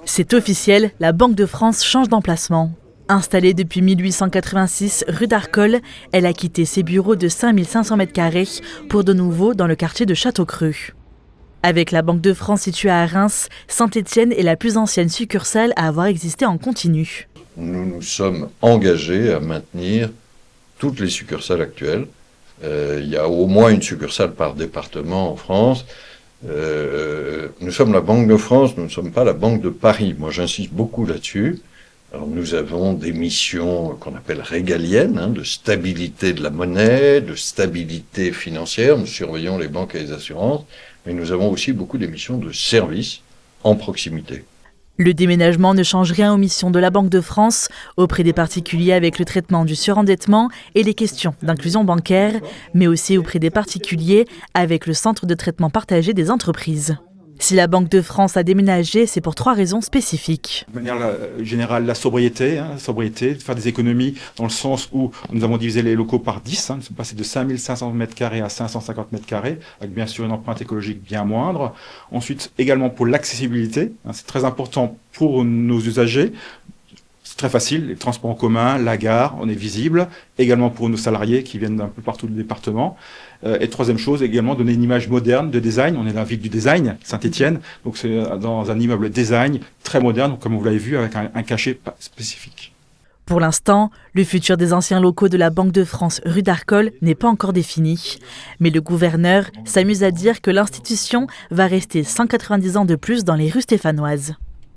C'est officiel, la Banque de France change d'emplacement. Installée depuis 1886 rue d'Arcole, elle a quitté ses bureaux de 5500 m² pour de nouveau dans le quartier de Château-Creux. Avec la Banque de France située à Reims, Saint-Étienne est la plus ancienne succursale à avoir existé en continu. Nous nous sommes engagés à maintenir toutes les succursales actuelles. Il y a au moins une succursale par département en France. Nous sommes la Banque de France, nous ne sommes pas la Banque de Paris. Moi, j'insiste beaucoup là-dessus. Alors, nous avons des missions qu'on appelle régaliennes, de stabilité de la monnaie, de stabilité financière. Nous surveillons les banques et les assurances, mais nous avons aussi beaucoup d'émissions de services en proximité. Le déménagement ne change rien aux missions de la Banque de France auprès des particuliers avec le traitement du surendettement et les questions d'inclusion bancaire, mais aussi auprès des particuliers avec le centre de traitement partagé des entreprises. Si la Banque de France a déménagé, c'est pour 3 raisons spécifiques. De manière générale, la sobriété, faire des économies dans le sens où nous avons divisé les locaux par 10, nous sommes passés de 5500 m² à 550 m², avec bien sûr une empreinte écologique bien moindre. Ensuite, également pour l'accessibilité, c'est très important pour nos usagers. C'est très facile, les transports en commun, la gare, on est visible, également pour nos salariés qui viennent d'un peu partout du département. Et troisième chose, également donner une image moderne de design. On est dans la ville du design, Saint-Étienne, donc c'est dans un immeuble design très moderne, comme vous l'avez vu, avec un cachet spécifique. Pour l'instant, le futur des anciens locaux de la Banque de France rue d'Arcole n'est pas encore défini. Mais le gouverneur s'amuse à dire que l'institution va rester 190 ans de plus dans les rues stéphanoises.